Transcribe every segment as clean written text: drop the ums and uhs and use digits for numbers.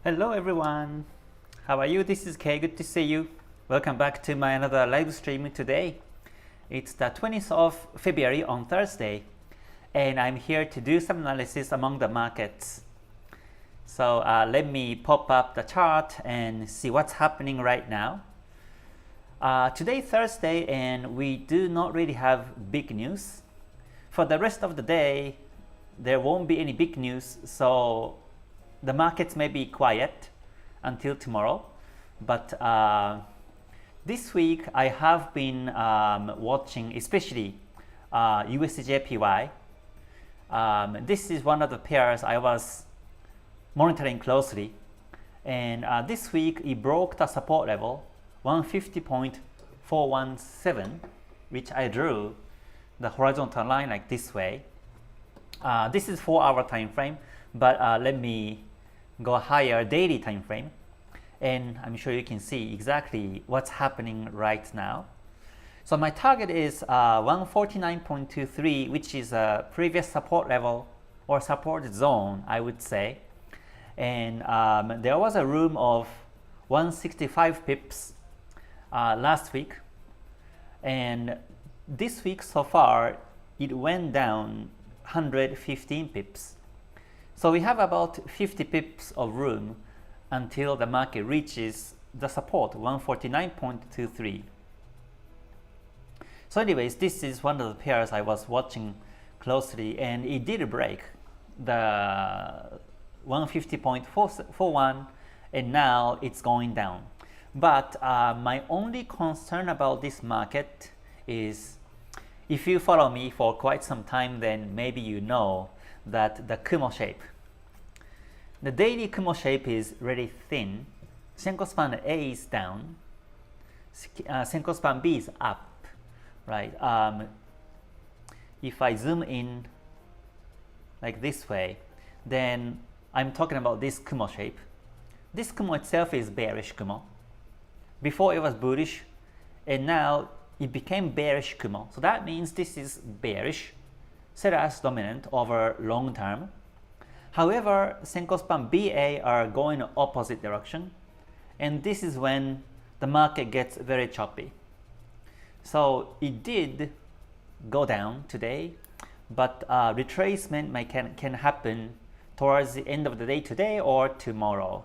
Hello everyone, how are you? This is Kay, good to see you. Welcome back to my another live stream today. It's the 20th of February on Thursday, and I'm here to do some analysis among the markets. So let me pop up the chart and see what's happening right now. Today Thursday, and we do not really have big news. For the rest of the day, there won't be any big news, so the markets may be quiet until tomorrow. But this week I have been watching especially USDJPY. This is one of the pairs I was monitoring closely, and this week it broke the support level 150.417, which I drew the horizontal line like this way. This is 4-hour time frame, but let me go higher daily time frame, and I'm sure you can see exactly what's happening right now. So my target is 149.23, which is a previous support level or support zone, I would say. And there was a room of 165 pips last week, and this week so far it went down 115 pips. So we have about 50 pips of room until the market reaches the support 149.23. So anyways, this is one of the pairs I was watching closely, and it did break the 150.41, and now it's going down. But my only concern about this market is, if you follow me for quite some time, then maybe you know that the Kumo shape, the daily Kumo shape is really thin. Senko span A is down, Senko span B is up, right? If I zoom in like this way, then I'm talking about this Kumo shape. This Kumo itself is bearish Kumo. Before it was bullish, and now it became bearish Kumo. So that means this is bearish, sellers dominant over long term. However, Senko span BA are going opposite direction, and this is when the market gets very choppy. So it did go down today, but retracement can happen towards the end of the day today or tomorrow.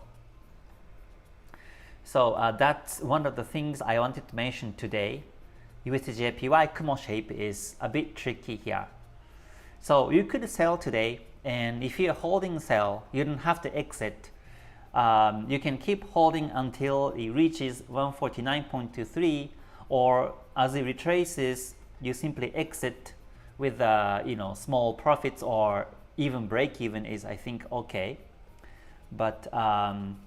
So that's one of the things I wanted to mention today. USDJPY Kumo shape is a bit tricky here. So you could sell today, and if you're holding sell, you don't have to exit. You can keep holding until it reaches 149.23, or as it retraces, you simply exit with small profits, or even break even is, I think, okay. But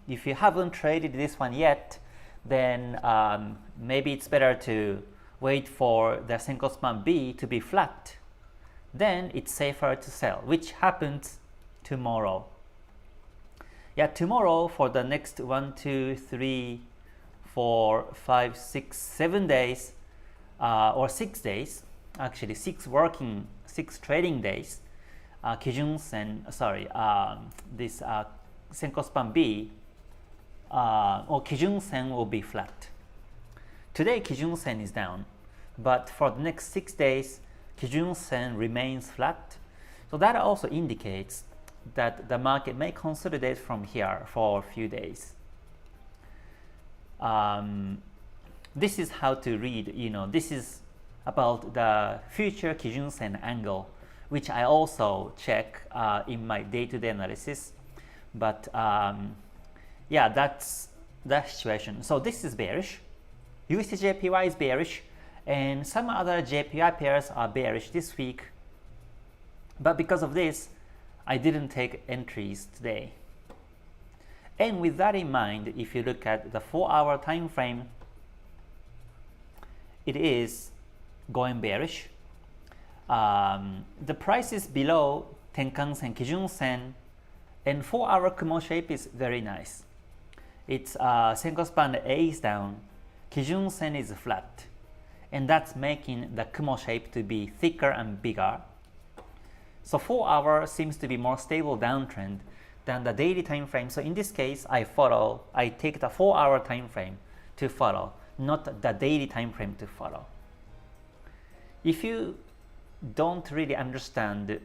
if you haven't traded this one yet, then maybe it's better to wait for the Senko span B to be flat. Then it's safer to sell, which happens tomorrow. Yeah, tomorrow for the next 1, 2, 3, 4, 5, 6, 7 days, or 6 days, actually 6 trading days, this Senko span B or Kijun Sen will be flat. Today Kijun Sen is down, but for the next 6 days Kijun Sen remains flat. So that also indicates that the market may consolidate from here for a few days. This is how to read, this is about the future Kijun Sen angle, which I also check in my day-to-day analysis. But yeah, that's the situation. So this is bearish. USDJPY is bearish, and some other JPY pairs are bearish this week. But because of this, I didn't take entries today. And with that in mind, if you look at the 4-hour time frame, it is going bearish. The price is below Tenkan Sen, Kijun Sen, and 4-hour Kumo shape is very nice. It's Senko span A is down, Kijun Sen is flat, and that's making the Kumo shape to be thicker and bigger. So 4-hour seems to be more stable downtrend than the daily time frame. So in this case, I take the 4-hour time frame to follow, not the daily time frame to follow. If you don't really understand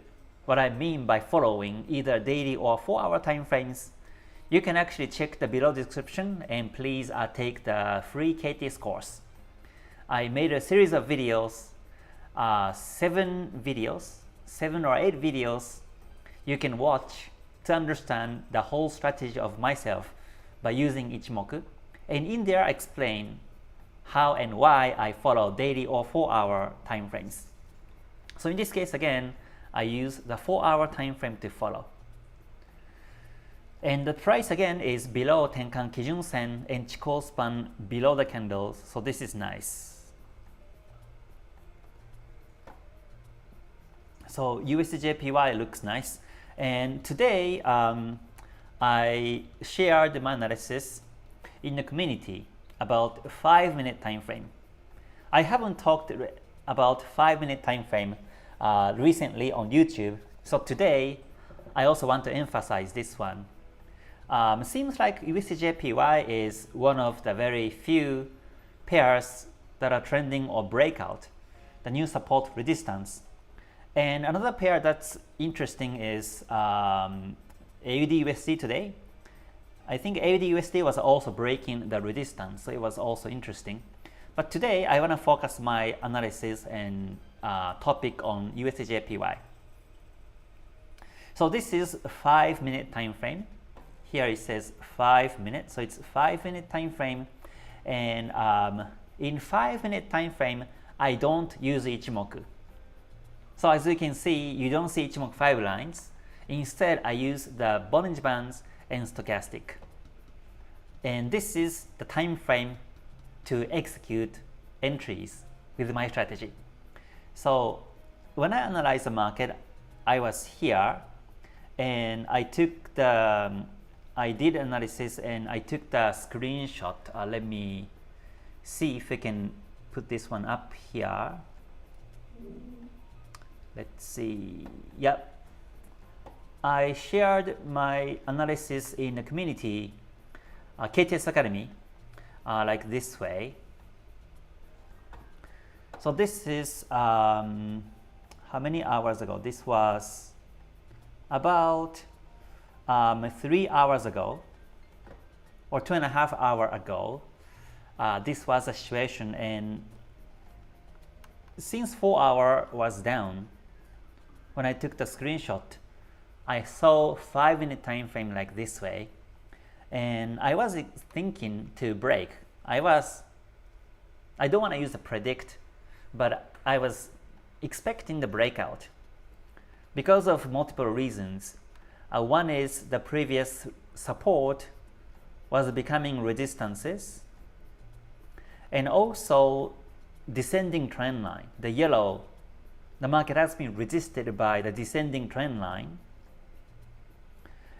what I mean by following either daily or 4-hour time frames, you can actually check the below description and please take the free KTS course. I made a series of videos, 7 or 8 videos you can watch to understand the whole strategy of myself by using Ichimoku. And in there I explain how and why I follow daily or 4-hour time frames. So in this case again, I use the 4-hour time frame to follow. And the price again is below Tenkan Kijun Sen and Chikou span below the candles, so this is nice. So USDJPY looks nice. And today I shared my analysis in the community about 5-minute time frame. I haven't talked about 5-minute time frame recently on YouTube, so today I also want to emphasize this one. Seems like USDJPY is one of the very few pairs that are trending or breakout the new support resistance. And another pair that's interesting is AUD-USD today. I think AUD-USD was also breaking the resistance, so it was also interesting. But today I want to focus my analysis and topic on USDJPY. So this is a 5-minute time frame. Here it says 5 minutes, so it's 5-minute time frame. And in 5-minute time frame, I don't use Ichimoku. So as you can see, you don't see Ichimoku 5 lines. Instead, I use the Bollinger Bands and stochastic. And this is the time frame to execute entries with my strategy. So when I analyze the market, I was here and I did analysis and I took the screenshot. Let me see if I can put this one up here. Let's see. Yep. I shared my analysis in the community, KTS Academy, like this way. So this is how many hours ago? This was about 3 hours ago or 2.5 hours ago. This was the situation, and since 4 hours was down, when I took the screenshot, I saw 5-minute time frame like this way, and I was thinking to break. I don't want to use the predict, but I was expecting the breakout because of multiple reasons. One is the previous support was becoming resistances, and also descending trend line, the yellow. The market has been resisted by the descending trend line,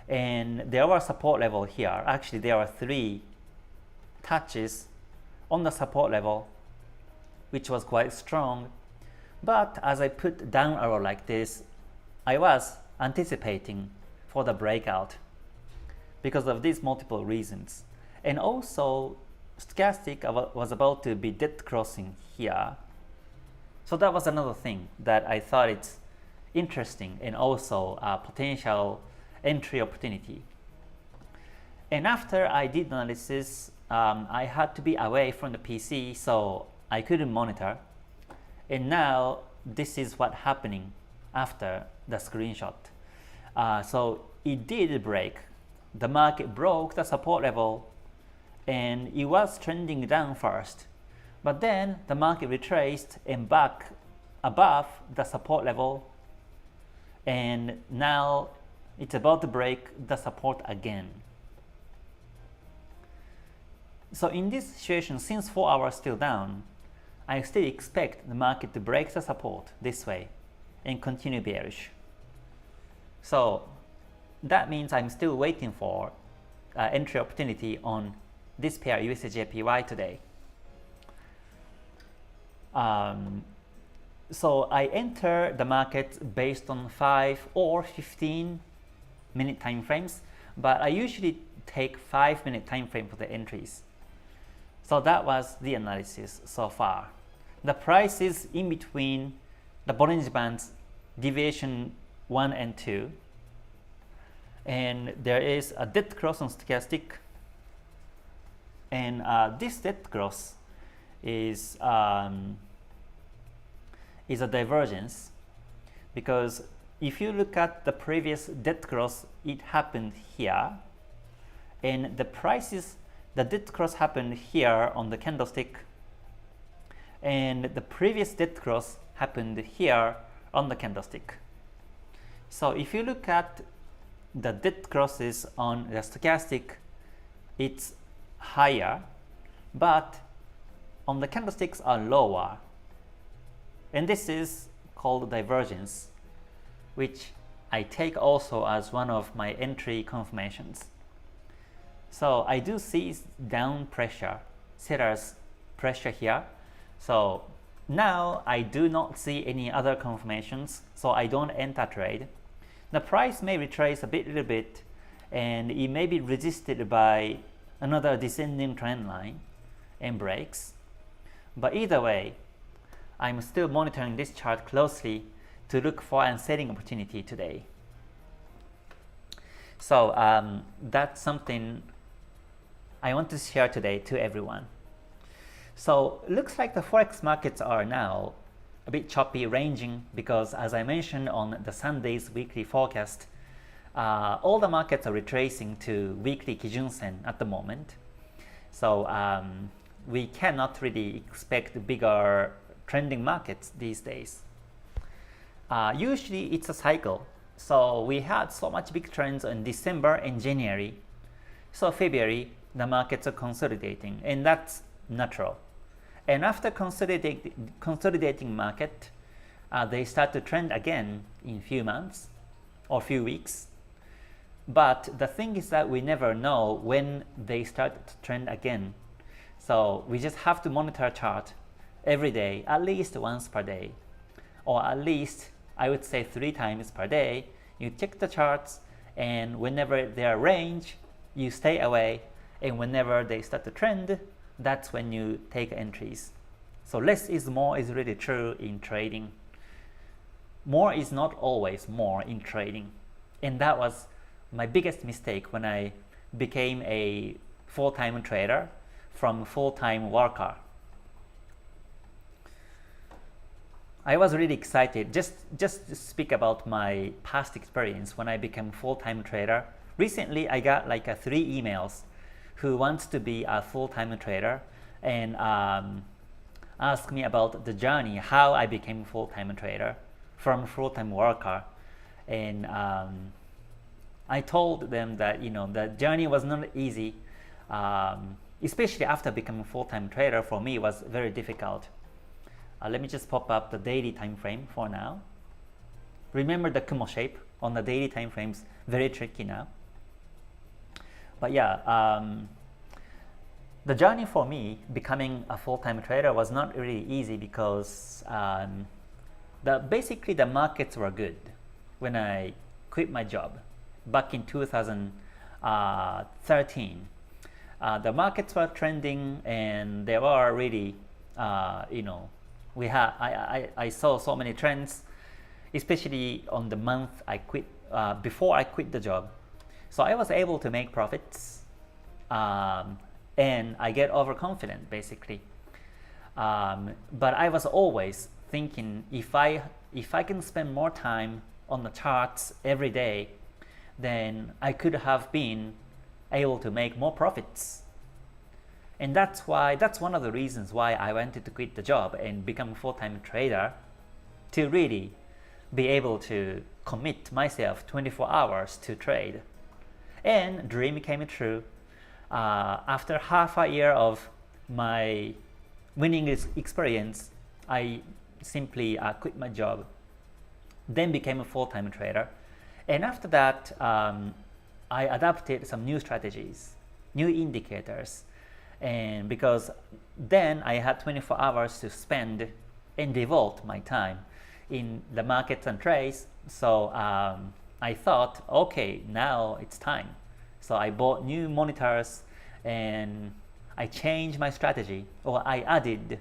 and there were support level here. Actually, there are 3 touches on the support level, which was quite strong. But as I put down arrow like this, I was anticipating for the breakout because of these multiple reasons. And also, stochastic was about to be dead crossing here. So that was another thing that I thought it's interesting and also a potential entry opportunity. And after I did analysis, I had to be away from the PC, so I couldn't monitor. And now this is what's happening after the screenshot. So it did break. The market broke the support level, and it was trending down first. But then the market retraced and back above the support level, and now it's about to break the support again. So in this situation, since 4 hours still down, I still expect the market to break the support this way and continue bearish. So that means I'm still waiting for entry opportunity on this pair USDJPY today. So I enter the market based on 5 or 15 minute time frames. but I usually take 5-minute time frame for the entries. So that was the analysis so far. The price is in between the Bollinger Bands deviation 1 and 2, and there is a dead cross on stochastic, and this dead cross is a divergence, because if you look at the previous dead cross, it happened here, and the dead cross happened here on the candlestick, and the previous dead cross happened here on the candlestick. So if you look at the dead crosses on the stochastic, it's higher, but on the candlesticks are lower, and this is called divergence, which I take also as one of my entry confirmations. So I do see down pressure, seller's pressure here. So now I do not see any other confirmations, so I don't enter trade. The price may retrace a little bit, and it may be resisted by another descending trend line and breaks. But either way, I'm still monitoring this chart closely to look for a selling opportunity today. So that's something I want to share today to everyone. So looks like the Forex markets are now a bit choppy, ranging, because as I mentioned on the Sunday's weekly forecast, all the markets are retracing to weekly Kijun-sen at the moment. So we cannot really expect bigger trending markets these days. Usually it's a cycle. So we had so much big trends in December and January. So February, the markets are consolidating, and that's natural. And after consolidating market, they start to trend again in few months or few weeks. But the thing is that we never know when they start to trend again. So we just have to monitor a chart every day, at least once per day, or at least I would say 3 times per day. You check the charts, and whenever they are range, you stay away, and whenever they start to trend, that's when you take entries. So less is more is really true in trading. More is not always more in trading, and that was my biggest mistake when I became a full-time trader from full-time worker. I was really excited. Just to speak about my past experience when I became full-time trader. Recently, I got like 3 emails who wants to be a full-time trader and ask me about the journey, how I became a full-time trader from full-time worker. And I told them that the journey was not easy, especially after becoming a full-time trader. For me, it was very difficult. Let me just pop up the daily time frame for now. Remember the Kumo shape on the daily time frames, very tricky now. But yeah, the journey for me becoming a full-time trader was not really easy, because basically the markets were good when I quit my job back in 2013. The markets were trending, and they were really, I saw so many trends, especially on the month I quit, before I quit the job. So I was able to make profits, and I get overconfident basically. But I was always thinking, if I can spend more time on the charts every day, then I could have been able to make more profits. And that's one of the reasons why I wanted to quit the job and become a full-time trader, to really be able to commit myself 24 hours to trade. And dream came true. After half a year of my winning experience, I simply quit my job, then became a full-time trader. And after that, I adapted some new strategies, new indicators. And because then I had 24 hours to spend and devote my time in the markets and trades, so I thought, okay, now it's time So I bought new monitors and I changed my strategy, or I added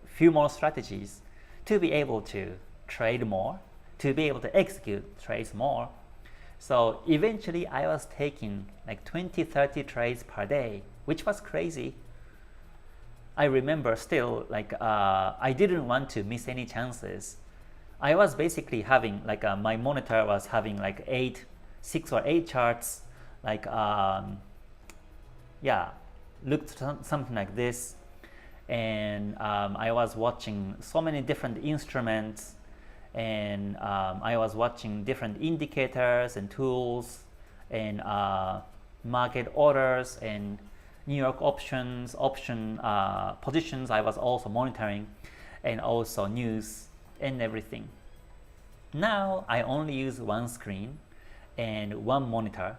few more strategies to be able to trade more, to be able to execute trades more. So eventually I was taking like 20-30 trades per day, which was crazy. I remember still, like I didn't want to miss any chances. I was basically having like my monitor was having like 6 or 8 charts, like yeah, looked something like this, and I was watching so many different instruments, and I was watching different indicators and tools, and market orders and New York option positions I was also monitoring, and also news and everything. Now I only use one screen and one monitor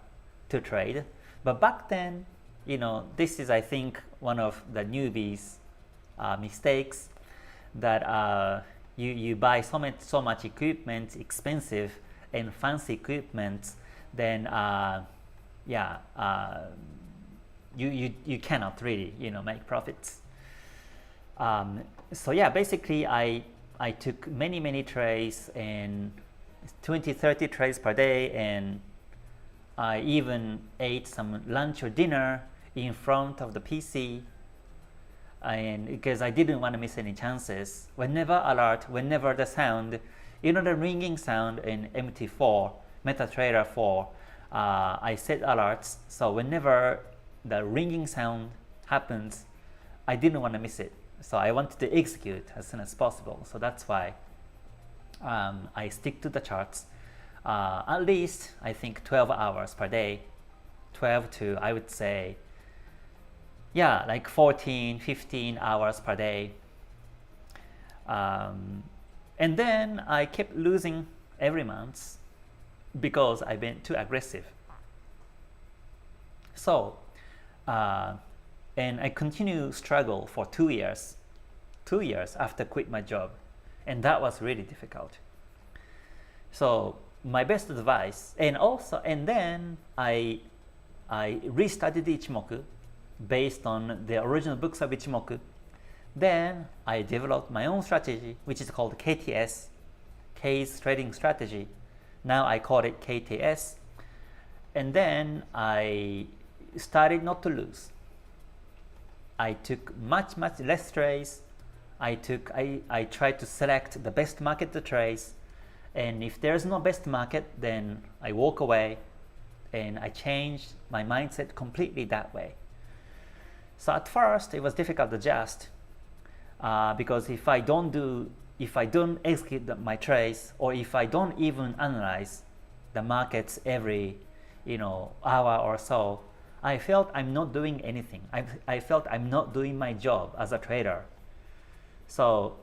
to trade, but back then, you know, this is, I think, one of the newbies mistakes, that you buy so much equipment, expensive and fancy equipment, then yeah, you cannot really, you know, make profits. So yeah, basically I took many trades, and 20-30 trades per day, and I even ate some lunch or dinner in front of the PC, and because I didn't want to miss any chances. Whenever alert, whenever the sound, you know, the ringing sound in MT4, MetaTrader 4, I set alerts, so whenever the ringing sound happens, I didn't want to miss it. So I wanted to execute as soon as possible. So that's why I stick to the charts at least, I think, 12 hours per day, 12 to, I would say, yeah, like 14-15 hours per day. And then I kept losing every month because I've been too aggressive. So and I continue struggle for 2 years after quit my job, and that was really difficult. So my best advice, and then I restudied Ichimoku based on the original books of Ichimoku. Then I developed my own strategy, which is called KTS, K's trading strategy. Now I call it KTS. And then I started not to lose. I took much less trades. I tried to select the best market to trade, and if there's no best market, then I walk away, and I changed my mindset completely that way. So at first it was difficult to adjust because if I don't execute my trades, or if I don't even analyze the markets every, you know, hour or so, I felt I'm not doing anything. I felt I'm not doing my job as a trader. So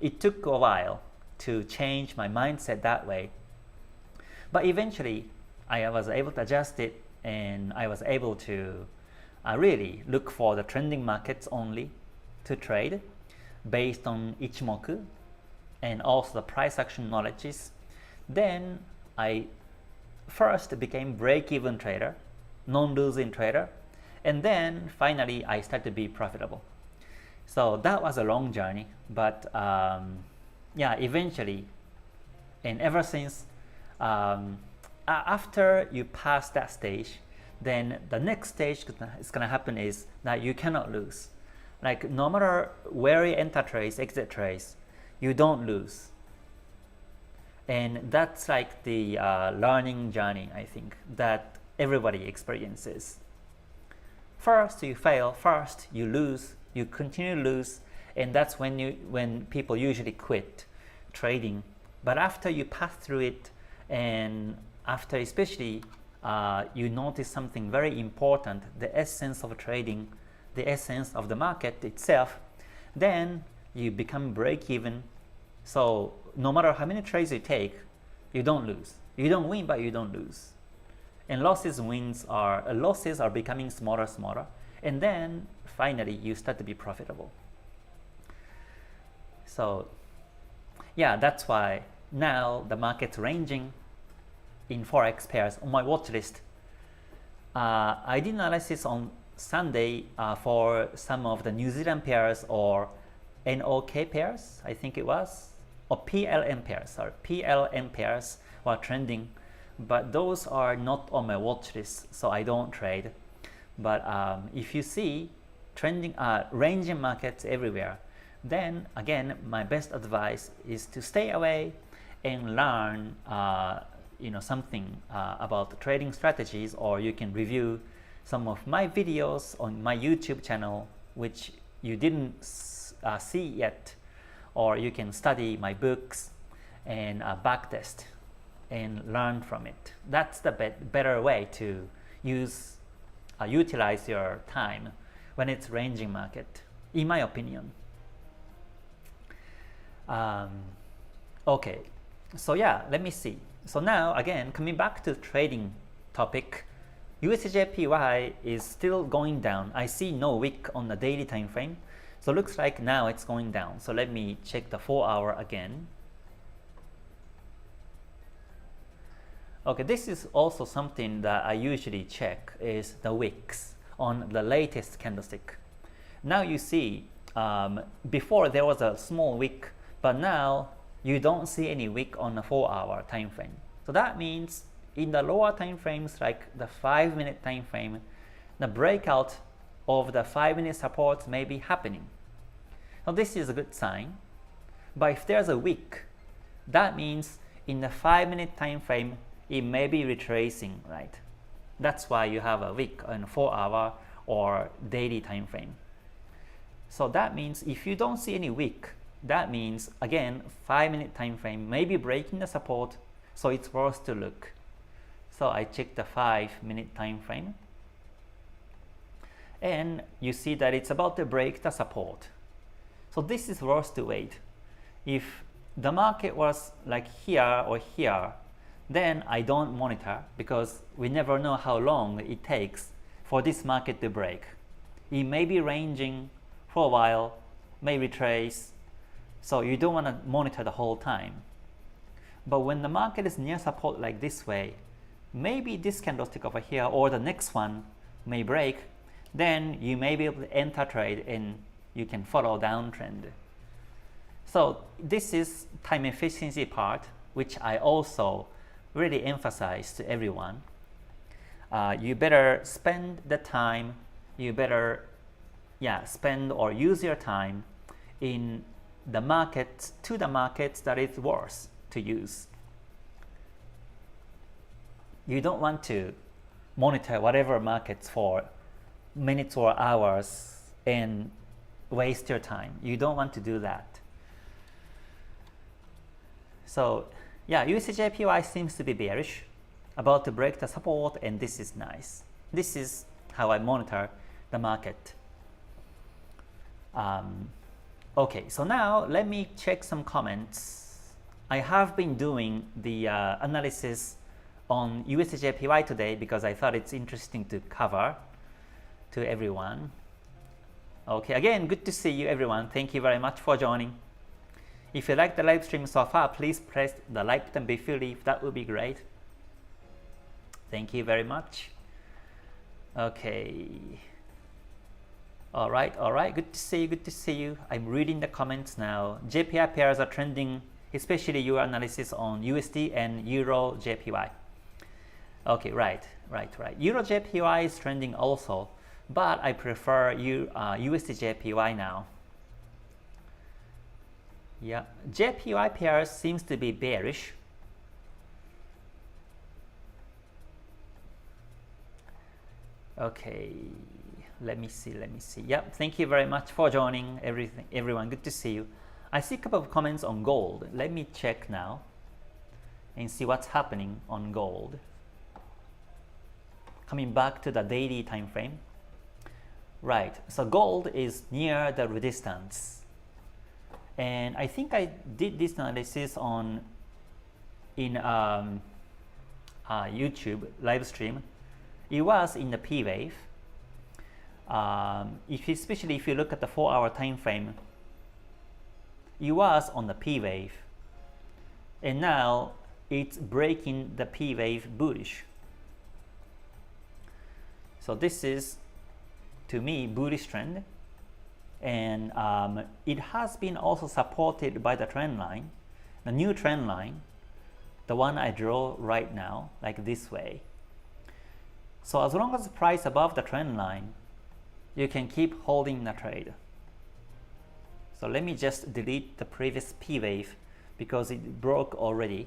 it took a while to change my mindset that way. But eventually, I was able to adjust it, and I was able to really look for the trending markets only to trade based on Ichimoku and also the price action knowledges. Then I first became break-even trader, non-losing trader, and then finally I started to be profitable. So that was a long journey, but yeah, eventually, and ever since, after you pass that stage, then the next stage is going to happen is that you cannot lose. Like, no matter where you enter trades, exit trades, you don't lose. And that's like the learning journey, I think, that everybody experiences. First you fail, first you lose, you continue to lose, and that's when people usually quit trading. But after you pass through it, and after especially you notice something very important, the essence of trading, the essence of the market itself, then you become break-even. So no matter how many trades you take, you don't lose. You don't win, but you don't lose. And losses are becoming smaller, and then finally you start to be profitable. So yeah, that's why now the market's ranging, in Forex pairs on my watch list. I did analysis on Sunday for some of the New Zealand pairs or NOK pairs, I think it was, or PLN pairs. Sorry, PLN pairs were trending, but those are not on my watch list, so I don't trade. But if you see trending ranging markets everywhere, then again my best advice is to stay away and learn something about trading strategies, or you can review some of my videos on my YouTube channel which you didn't see yet, or you can study my books and backtest and learn from it. That's the better way to utilize your time when it's ranging market, in my opinion. Okay, so yeah, let me see. So now again, coming back to the trading topic, USDJPY is still going down. I see no wick on the daily time frame, so looks like now it's going down. So let me check the 4-hour again. Okay, this is also something that I usually check, is the wicks on the latest candlestick. Now you see, before there was a small wick, but now you don't see any wick on the 4-hour time frame. So that means in the lower time frames, like the 5-minute time frame, the breakout of the 5-minute supports may be happening. Now this is a good sign, but if there's a wick, that means in the 5-minute time frame it may be retracing, right? That's why you have a wick on 4-hour or daily time frame. So that means if you don't see any wick, that means again 5-minute time frame may be breaking the support, so it's worth to look. So I check the 5-minute time frame, and you see that it's about to break the support. So this is worth to wait. If the market was like here or here, then I don't monitor, because we never know how long it takes for this market to break. It may be ranging for a while, may retrace, so you don't want to monitor the whole time. But when the market is near support like this way, maybe this candlestick over here or the next one may break, then you may be able to enter trade and you can follow downtrend. So this is time efficiency part, which I also really emphasize to everyone. You better spend the time, you better spend or use your time in the market, to the markets that it's worth to use. You don't want to monitor whatever markets for minutes or hours and waste your time. You don't want to do that. So yeah, USDJPY seems to be bearish, about to break the support, and this is nice. This is how I monitor the market. Okay, so now let me check some comments. I have been doing the analysis on USDJPY today because I thought it's interesting to cover to everyone. Okay, again, good to see you everyone. Thank you very much for joining. If you like the live stream so far, please press the like button before you leave. That would be great. Thank you very much. Okay. All right. Good to see you. Good to see you. I'm reading the comments now. JPY pairs are trending, especially your analysis on USD and Euro JPY. Okay, right. Euro JPY is trending also, but I prefer USD JPY now. Yeah, JPY pairs seems to be bearish. Okay, let me see. Yeah, thank you very much for joining everyone. Good to see you. I see a couple of comments on gold. Let me check now and see what's happening on gold. Coming back to the daily time frame. Right, so gold is near the resistance. And I think I did this analysis in YouTube live stream. It was in the P wave. Especially if you look at the 4-hour time frame, it was on the P wave, and now it's breaking the P wave bullish. So this is, to me, bullish trend, and it has been also supported by the trend line, the new trend line, the one I draw right now, like this way. So as long as the price above the trend line, you can keep holding the trade. So let me just delete the previous P wave because it broke already.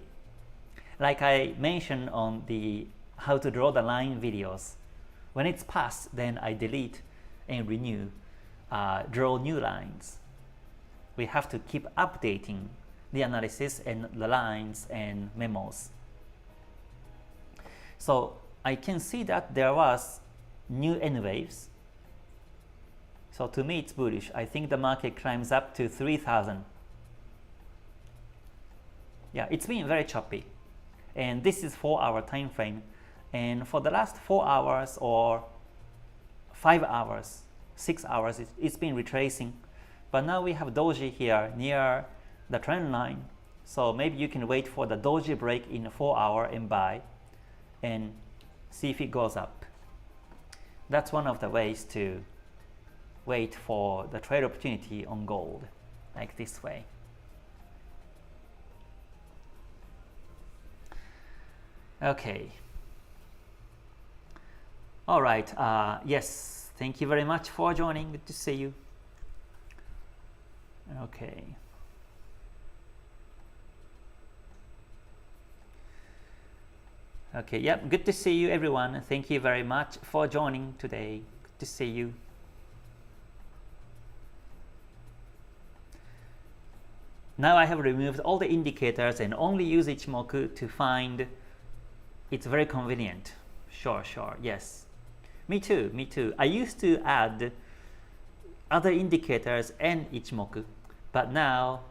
Like I mentioned on the how to draw the line videos, when it's passed, then I delete and renew, draw new lines. We have to keep updating the analysis and the lines and memos. So I can see that there was new N waves. So to me it's bullish. I think the market climbs up to 3,000. Yeah, it's been very choppy. And this is 4-hour time frame. And for the last 4 hours or 5 hours, 6 hours, it's been retracing. But now we have doji here near the trend line. So maybe you can wait for the doji break in 4 hour and buy and see if it goes up. That's one of the ways to wait for the trade opportunity on gold, like this way. Okay. All right. Yes. Thank you very much for joining. Good to see you. Okay. Okay. Yep. Good to see you, everyone. Thank you very much for joining today. Good to see you. Now I have removed all the indicators and only use Ichimoku to find. It's very convenient. Sure, yes. Me too. I used to add other indicators and Ichimoku, but now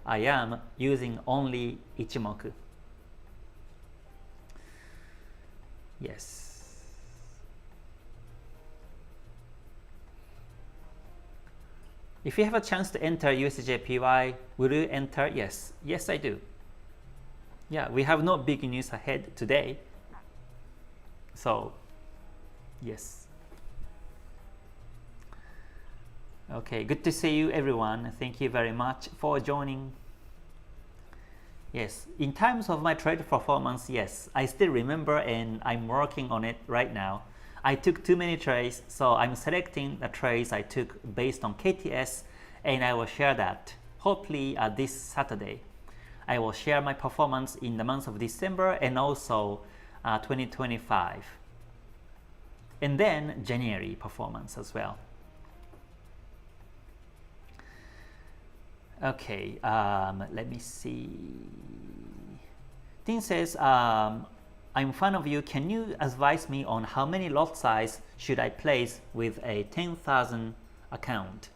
I am using only Ichimoku. Yes. If you have a chance to enter USDJPY, will you enter? Yes. Yes, I do. Yeah, we have no big news ahead today. So, yes. Okay, good to see you, everyone. Thank you very much for joining. Yes, in terms of my trade performance, yes, I still remember and I'm working on it right now. I took too many trades, so I'm selecting the trades I took based on KTS, and I will share that hopefully this Saturday. I will share my performance in the month of December and also 2025, and then January performance as well. Okay, let me see. Tin says, I'm a fan of you. Can you advise me on how many lot size should I place with a 10,000 account?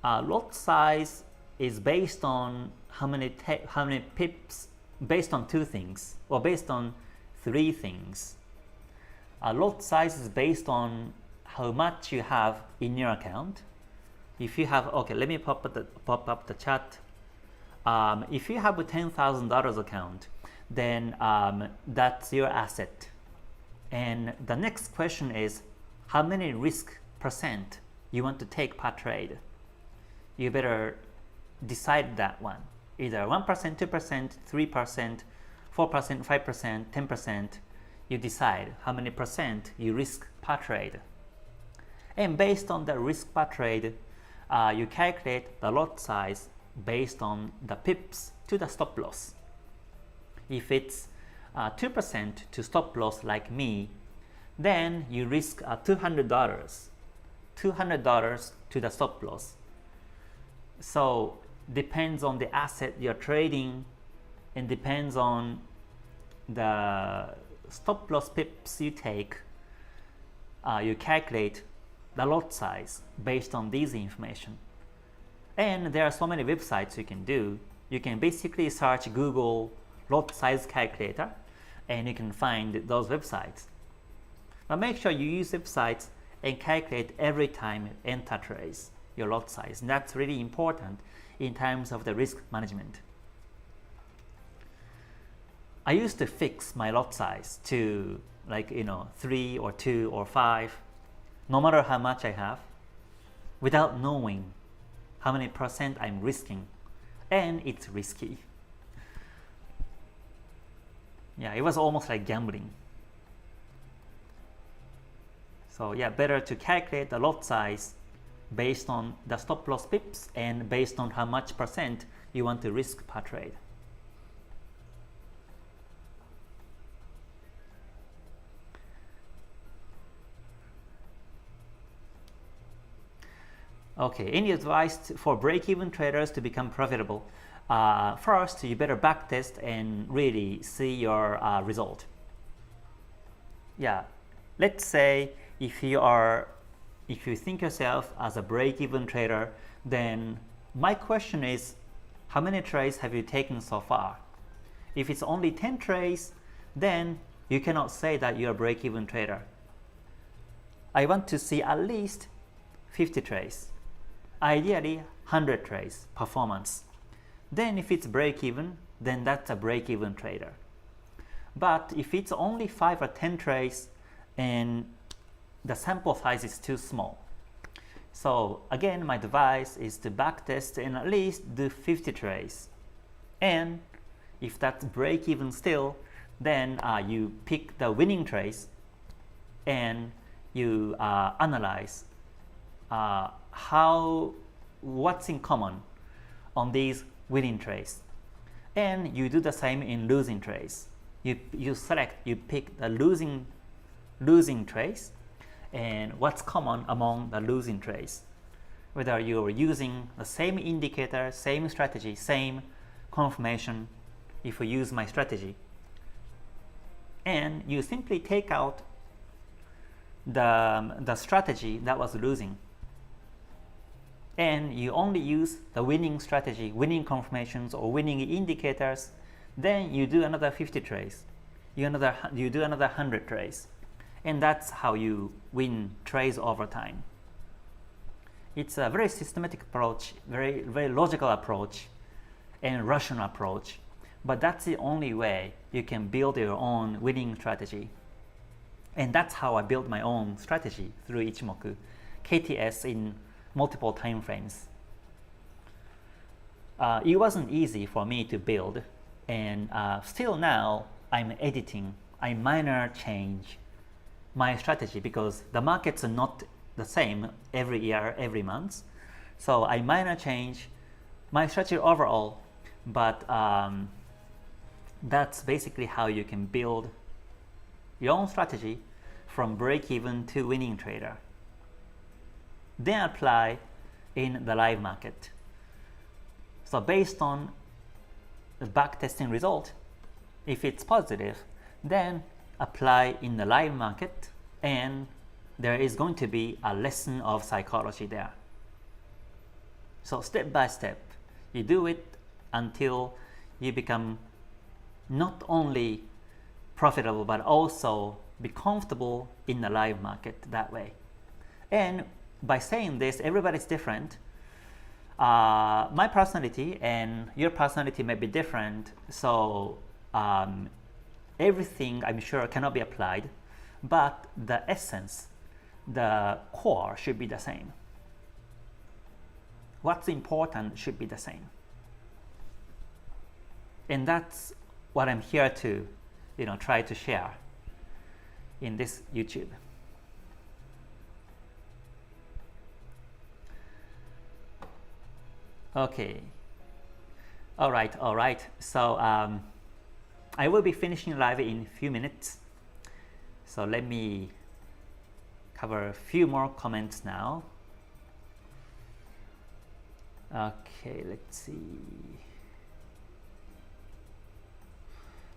Lot size is based on how many pips, based on two things, or based on three things. Lot size is based on how much you have in your account. If you have, okay, let me pop up the chat. If you have a $10,000 account, then that's your asset. And the next question is, how many risk percent you want to take per trade? You better decide that one. Either 1%, 2%, 3%, 4%, 5%, 10%. You decide how many percent you risk per trade. And based on the risk per trade, you calculate the lot size based on the pips to the stop loss. If it's 2% to stop loss like me, then you risk $200 to the stop loss. So depends on the asset you're trading and depends on the stop loss pips you take. You calculate the lot size based on these information. And there are so many websites you can do. You can basically search Google lot size calculator and you can find those websites. But make sure you use websites and calculate every time you enter trades your lot size. And that's really important in terms of the risk management. I used to fix my lot size to like 3 or 2 or 5, no matter how much I have, without knowing how many percent I'm risking, and it's risky. Yeah, it was almost like gambling. So yeah, better to calculate the lot size based on the stop loss pips and based on how much percent you want to risk per trade. Okay, any advice for break-even traders to become profitable? First, you better backtest and really see your result. Yeah, let's say if you think yourself as a break-even trader, then my question is, how many trades have you taken so far? If it's only 10 trades, then you cannot say that you're a break-even trader. I want to see at least 50 trades. Ideally 100 trades performance. Then if it's break-even, then that's a break-even trader. But if it's only 5 or 10 trades and the sample size is too small, so again my advice is to backtest and at least do 50 trades. And if that's break-even still, then you pick the winning trades and you analyze what's in common on these winning trades, and you do the same in losing trades. You pick the losing trades and what's common among the losing trades, whether you're using the same indicator, same strategy, same confirmation. If you use my strategy, and you simply take out the strategy that was losing, and you only use the winning strategy, winning confirmations or winning indicators, then you do another 50 trades. You do another 100 trades. And that's how you win trades over time. It's a very systematic approach, very, very logical approach, and rational approach. But that's the only way you can build your own winning strategy. And that's how I built my own strategy through Ichimoku, KTS in multiple time frames. It wasn't easy for me to build, and still now I'm editing. I minor change my strategy because the markets are not the same every year, every month. So I minor change my strategy overall, but that's basically how you can build your own strategy from break-even to winning trader. Then apply in the live market. So based on the backtesting result, if it's positive, then apply in the live market, and there is going to be a lesson of psychology there. So step by step, you do it until you become not only profitable but also be comfortable in the live market that way. And by saying this, everybody's different. My personality and your personality may be different, so everything I'm sure cannot be applied, but the essence, the core should be the same. What's important should be the same. And that's what I'm here to try to share in this YouTube. Okay. All right. So I will be finishing live in a few minutes. So let me cover a few more comments now. Okay, let's see.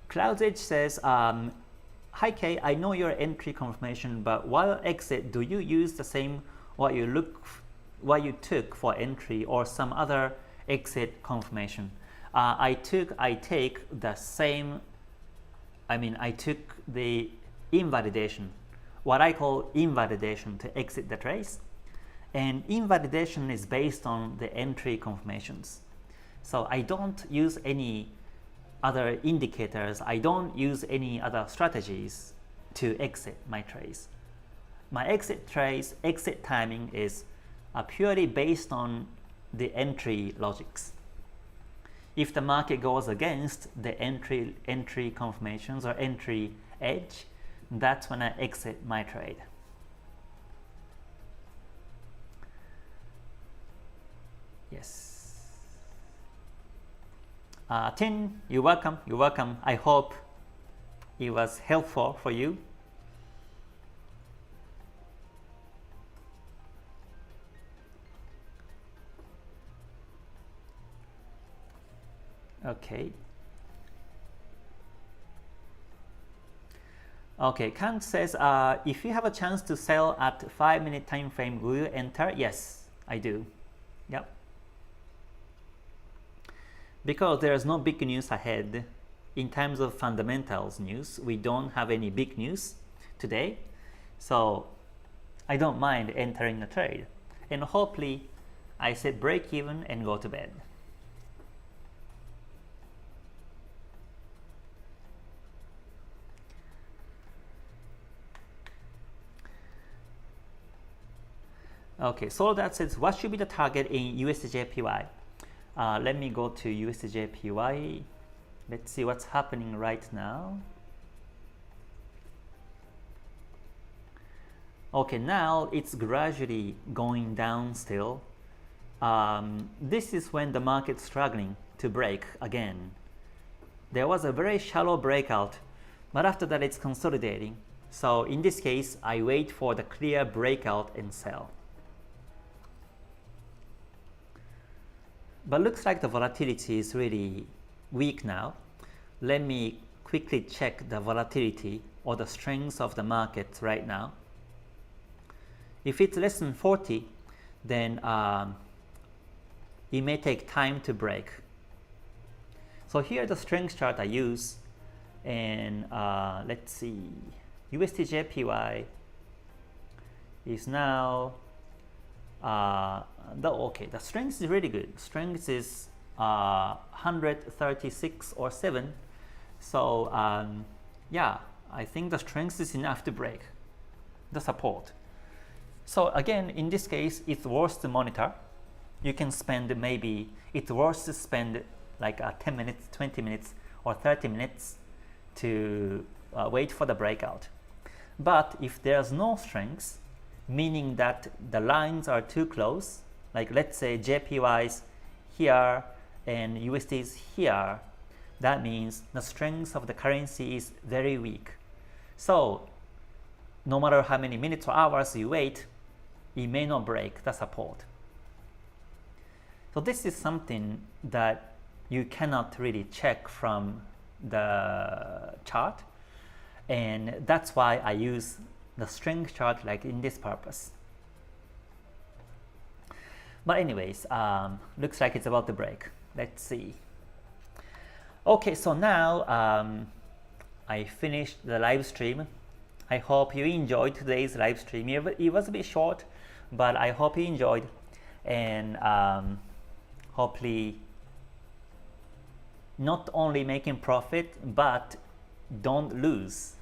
Cloud's Edge says, hi Kay, I know your entry confirmation, but while exit, do you use the same what you took for entry or some other exit confirmation? I take the same. I took the invalidation, what I call invalidation, to exit the trace, and invalidation is based on the entry confirmations. So I don't use any other indicators, I don't use any other strategies to exit my trades. My exit timing is purely based on the entry logics. If the market goes against the entry confirmations or entry edge, that's when I exit my trade. Yes. Tin, you're welcome. You're welcome. I hope it was helpful for you. Okay. Okay, Kant says, if you have a chance to sell at 5-minute time frame, will you enter? Yes, I do. Yep. Because there's no big news ahead in terms of fundamentals news, we don't have any big news today. So I don't mind entering a trade. And hopefully I set break even and go to bed. Okay, so that says what should be the target in USDJPY? Let me go to USDJPY. Let's see what's happening right now. Okay, now it's gradually going down still. This is when the market's struggling to break again. There was a very shallow breakout, but after that it's consolidating. So in this case, I wait for the clear breakout and sell. But looks like the volatility is really weak now. Let me quickly check the volatility or the strength of the market right now. If it's less than 40, then it may take time to break. So here the strength chart I use, and let's see, USDJPY is now the strength is really good. Strength is 136 or 7. So yeah, I think the strength is enough to break the support. So again, in this case, it's worth to monitor. You can spend maybe, it's worth to spend like 10 minutes, 20 minutes, or 30 minutes to wait for the breakout. But if there's no strength, meaning that the lines are too close, like let's say JPY is here and USD is here, that means the strength of the currency is very weak. So no matter how many minutes or hours you wait, it may not break the support. So this is something that you cannot really check from the chart, and that's why I use the strength chart like in this purpose. But anyways, looks like it's about to break. Let's see. Okay, so now I finished the live stream. I hope you enjoyed today's live stream. It was a bit short, but I hope you enjoyed, and hopefully not only making profit, but don't lose.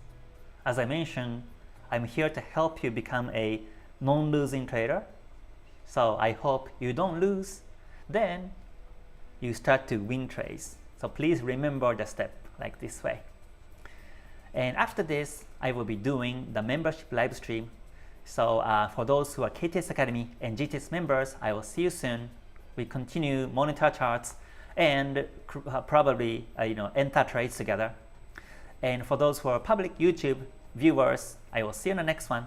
As I mentioned, I'm here to help you become a non-losing trader. So I hope you don't lose, then you start to win trades. So please remember the step like this way. And after this, I will be doing the membership live stream. So for those who are KTS Academy and GTS members, I will see you soon. We continue monitor charts and probably enter trades together. And for those who are public YouTube viewers, I will see you in the next one.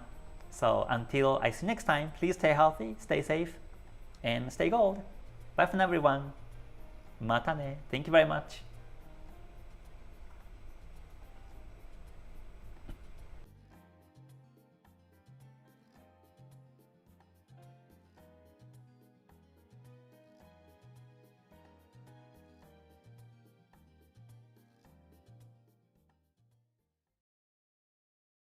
So until I see you next time, please stay healthy, stay safe, and stay gold. Bye for now, everyone. Mata ne. Thank you very much.